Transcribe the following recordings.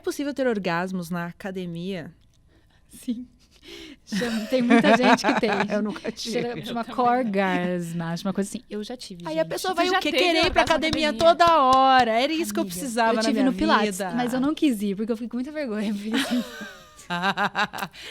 possível ter orgasmos na academia? Sim. Tem muita gente que tem. Eu nunca tive. Chama Corgasm, uma coisa assim. Eu já tive, Aí gente. a pessoa Você vai já o quê? teve Querer ir pra orgasmo na academia academia? toda hora. Era isso que eu Amiga, precisava eu tive na minha no Pilates, vida. mas eu não quis ir, porque eu fiquei com muita vergonha. Porque, assim,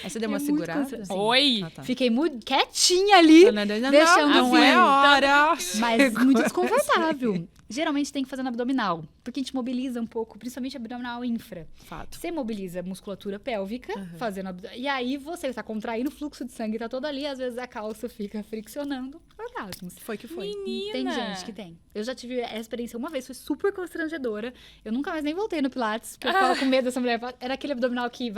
Aí você deu uma É muito segurada? constrangedor. Oi! Ah, tá. fiquei quietinha ali, deixando não vir. é hora. Mas muito desconfortável. Geralmente tem que fazer no abdominal, porque a gente mobiliza um pouco, principalmente abdominal infra. Fato. Você mobiliza a musculatura pélvica, fazendo e aí você está contraindo, o fluxo de sangue tá todo ali, às vezes a calça fica friccionando, orgasmos. Foi que foi. Menina! Tem gente que tem. Eu já tive essa experiência uma vez, foi super constrangedora. Eu nunca mais nem voltei no Pilates, porque eu ficava com medo dessa mulher. Era aquele abdominal que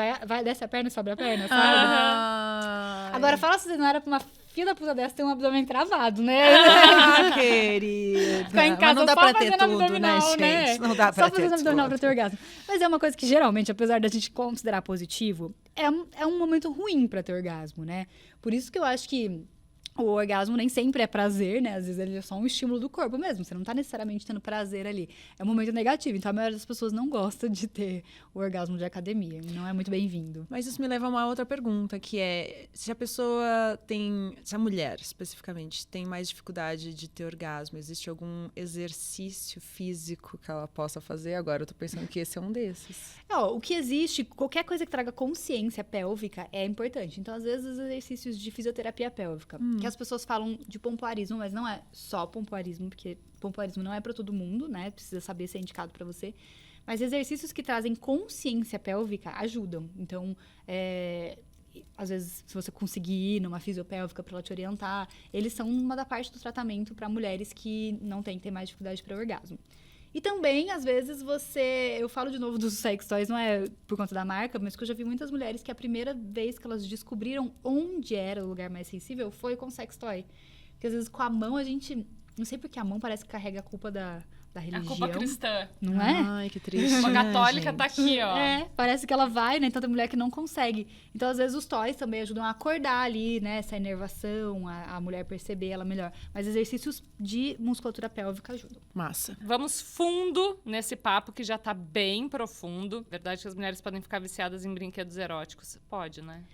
desce a perna e sobe a perna, sabe? Agora, fala se não era pra uma filha da puta dessa ter um abdômen travado, né? Ah, querida. Ficar em casa Mas não dá só pra ter fazendo tudo, né, abdominal, gente? né? Não dá pra Só ter fazendo abdominal pra tudo. ter orgasmo. Mas é uma coisa que, geralmente, apesar da gente considerar positivo, é um momento ruim pra ter orgasmo, né? Por isso que eu acho que o orgasmo nem sempre é prazer, né? Às vezes ele é só um estímulo do corpo mesmo. Você não tá necessariamente tendo prazer ali. É um momento negativo. Então, a maioria das pessoas não gosta de ter o orgasmo de academia. Não é muito bem-vindo. Mas isso me leva a uma outra pergunta, que é se a pessoa tem, se a mulher especificamente tem mais dificuldade de ter orgasmo, existe algum exercício físico que ela possa fazer? Agora eu tô pensando que esse é um desses. O que existe, qualquer coisa que traga consciência pélvica é importante. Então, às vezes, os exercícios de fisioterapia pélvica, que as pessoas falam de pompoarismo, mas não é só pompoarismo, porque pompoarismo não é para todo mundo, né? Precisa saber se é indicado para você. Mas exercícios que trazem consciência pélvica ajudam. Então, às vezes, se você conseguir ir numa fisiopélvica para ela te orientar, eles são uma da parte do tratamento para mulheres que não têm que ter mais dificuldade para orgasmo. E também, às vezes, eu falo de novo dos sex toys, não é por conta da marca, mas que eu já vi muitas mulheres que a primeira vez que elas descobriram onde era o lugar mais sensível foi com sex toy. Porque às vezes com a mão a gente, não sei porque a mão parece que carrega a culpa da religião. A culpa cristã. Não é? Ai, que triste. A né, católica gente? tá aqui, ó. Parece que ela vai, né? Então tem mulher que não consegue. Então, às vezes, os toys também ajudam a acordar ali, né? Essa inervação, a mulher perceber ela melhor. Mas exercícios de musculatura pélvica ajudam. Massa. Vamos fundo nesse papo que já tá bem profundo. Verdade que as mulheres podem ficar viciadas em brinquedos eróticos? Pode, né?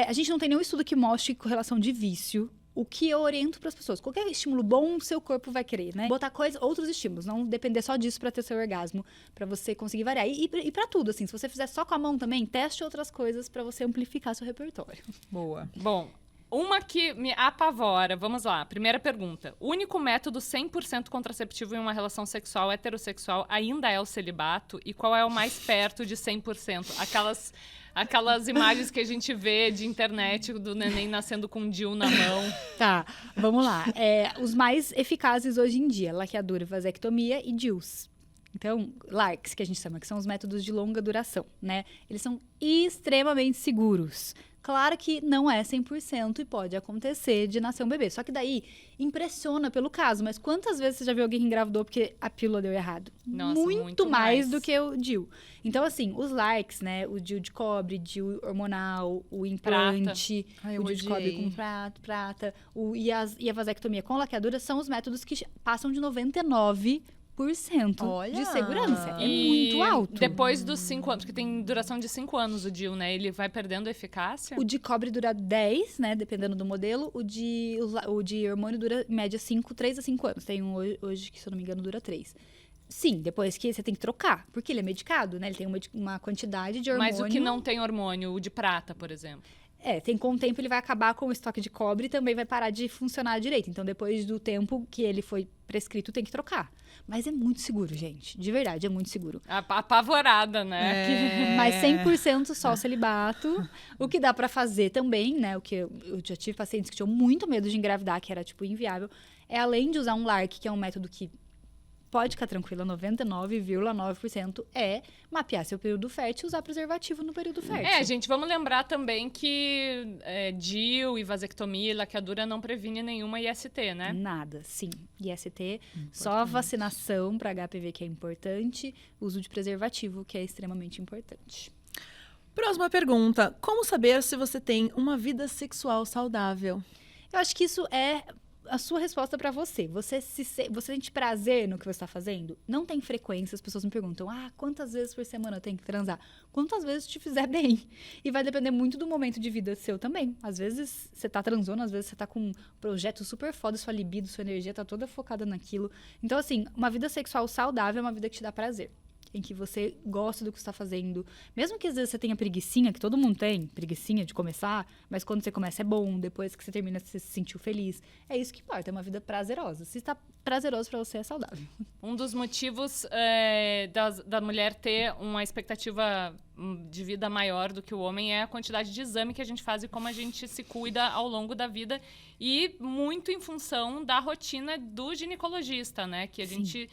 A gente não tem nenhum estudo que mostre correlação de vício. O que eu oriento para as pessoas, qualquer estímulo bom, o seu corpo vai querer, né? Botar outros estímulos, não depender só disso para ter seu orgasmo, para você conseguir variar. E para tudo, assim, se você fizer só com a mão também, teste outras coisas para você amplificar seu repertório. Boa. Bom, uma que me apavora. Vamos lá. Primeira pergunta. O único método 100% contraceptivo em uma relação sexual heterossexual ainda é o celibato? E qual é o mais perto de 100%? Aquelas imagens que a gente vê de internet do neném nascendo com um DIU na mão. Tá, vamos lá. Os mais eficazes hoje em dia, laqueadura, vasectomia e DIUs. Então, LARCs, que a gente chama, que são os métodos de longa duração, né? Eles são extremamente seguros. Claro que não é 100% e pode acontecer de nascer um bebê. Só que daí impressiona pelo caso. Mas quantas vezes você já viu alguém que engravidou porque a pílula deu errado? Nossa, muito mais do que o DIU. Então, assim, os LARCs, né? O DIU de cobre, DIU hormonal, o implante, Ai, eu o DIU de cobre odiei. com prata, e a vasectomia com laqueadura são os métodos que passam de 99% Olha! de segurança. É E muito alto. Depois dos 5 anos, que tem duração de 5 anos o DIU, né? Ele vai perdendo eficácia? O de cobre dura 10, né? Dependendo do modelo. O de hormônio dura, em média, 3 a 5 anos. Tem um hoje que, se eu não me engano, dura 3. Sim, depois que você tem que trocar. Porque ele é medicado, né? Ele tem uma quantidade de hormônio. Mas o que não tem hormônio, o de prata, por exemplo. Com o tempo ele vai acabar com o estoque de cobre e também vai parar de funcionar direito. Então, depois do tempo que ele foi prescrito, tem que trocar. Mas é muito seguro, gente. De verdade, é muito seguro. Apavorada, né? Mas 100% só o celibato. O que dá pra fazer também, né? O que eu já tive pacientes que tinham muito medo de engravidar, que era, tipo, inviável. É além de usar um LARC, que é um método que pode ficar tranquila, 99,9% é mapear seu período fértil e usar preservativo no período fértil. Gente, vamos lembrar também que DIU e vasectomia e laqueadura não previne nenhuma IST, né? Nada, sim. IST, só vacinação para HPV, que é importante, uso de preservativo, que é extremamente importante. Próxima pergunta. Como saber se você tem uma vida sexual saudável? Eu acho que isso é a sua resposta pra você. Você sente prazer no que você está fazendo? Não tem frequência. As pessoas me perguntam, quantas vezes por semana eu tenho que transar? Quantas vezes te fizer bem? E vai depender muito do momento de vida seu também. Às vezes você tá transando, às vezes você tá com um projeto super foda, sua libido, sua energia tá toda focada naquilo. Então, assim, uma vida sexual saudável é uma vida que te dá prazer. Em que você gosta do que você está fazendo. Mesmo que às vezes você tenha preguicinha, que todo mundo tem, preguicinha de começar, mas quando você começa é bom, depois que você termina você se sentiu feliz. É isso que importa, é uma vida prazerosa. Se está prazeroso para você, é saudável. Um dos motivos da mulher ter uma expectativa de vida maior do que o homem é a quantidade de exame que a gente faz e como a gente se cuida ao longo da vida. E muito em função da rotina do ginecologista, né? Que a gente,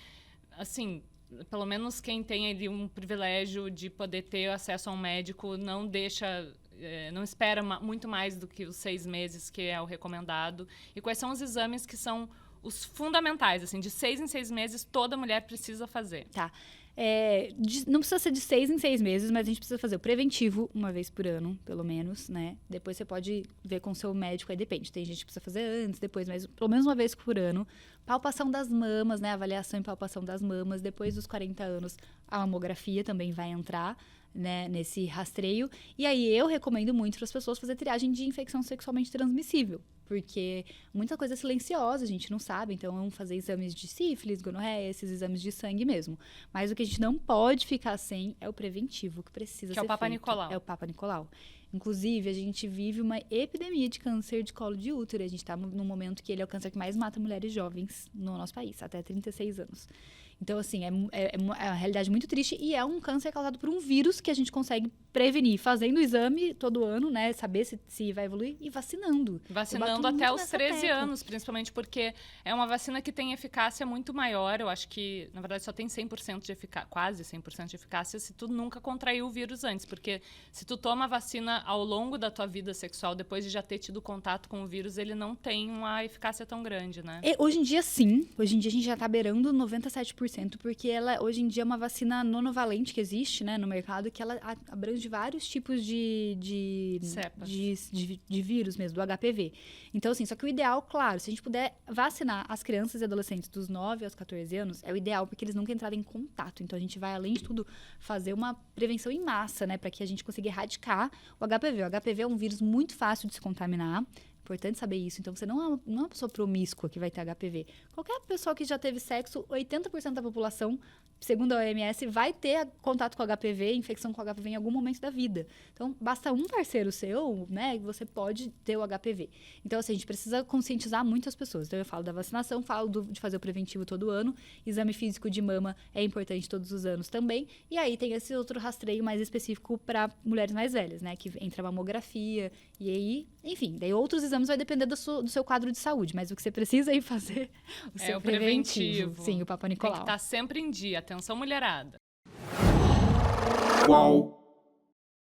assim... Pelo menos quem tem ali um privilégio de poder ter acesso a um médico não espera muito mais do que os 6 meses, que é o recomendado. E quais são os exames que são os fundamentais, assim, de 6 em 6 meses toda mulher precisa fazer? Tá. Não precisa ser de 6 em 6 meses, mas a gente precisa fazer o preventivo uma vez por ano, pelo menos, né? Depois você pode ver com o seu médico, aí depende. Tem gente que precisa fazer antes, depois, mas pelo menos uma vez por ano. Palpação das mamas, né? Avaliação e palpação das mamas. Depois dos 40 anos, a mamografia também vai entrar, né, nesse rastreio. E aí eu recomendo muito para as pessoas fazer triagem de infecção sexualmente transmissível. Porque muita coisa é silenciosa, a gente não sabe. Então, vamos fazer exames de sífilis, gonorreia, esses exames de sangue mesmo. Mas o que a gente não pode ficar sem é o preventivo, que precisa ser feito. Que é o Papa Nicolau. É o Papa Nicolau. Inclusive, a gente vive uma epidemia de câncer de colo de útero. A gente está num momento que ele é o câncer que mais mata mulheres jovens no nosso país, até 36 anos. Então, assim, é uma realidade muito triste e é um câncer causado por um vírus que a gente consegue prevenir fazendo o exame todo ano, né? Saber se vai evoluir e vacinando. Vacinando até os 13 anos, principalmente porque é uma vacina que tem eficácia muito maior. Eu acho que, na verdade, só tem 100% de eficácia, quase 100% de eficácia se tu nunca contraiu o vírus antes. Porque se tu toma a vacina ao longo da tua vida sexual, depois de já ter tido contato com o vírus, ele não tem uma eficácia tão grande, né? Hoje em dia, sim. Hoje em dia, a gente já está beirando 97%, porque ela, hoje em dia, é uma vacina nonovalente que existe, né, no mercado, que ela abrange vários tipos de vírus mesmo, do HPV. Então, assim, só que o ideal, claro, se a gente puder vacinar as crianças e adolescentes dos 9 aos 14 anos, é o ideal, porque eles nunca entraram em contato. Então, a gente vai, além de tudo, fazer uma prevenção em massa, né, para que a gente consiga erradicar o HPV. O HPV é um vírus muito fácil de se contaminar. Importante saber isso. Então, você não é uma pessoa promíscua que vai ter HPV. Qualquer pessoa que já teve sexo, 80% da população, segundo a OMS, vai ter contato com HPV, infecção com HPV em algum momento da vida. Então, basta um parceiro seu, né, que você pode ter o HPV. Então, assim, a gente precisa conscientizar muito as pessoas. Então, eu falo da vacinação, falo de fazer o preventivo todo ano, exame físico de mama é importante todos os anos também. E aí tem esse outro rastreio mais específico para mulheres mais velhas, né, que entra a mamografia, e aí, enfim, daí outros exames vai depender do seu quadro de saúde, mas o que você precisa aí fazer o seu preventivo. Sim, o Papa Nicolau. Tem que estar sempre em dia. Atenção, mulherada. Qual?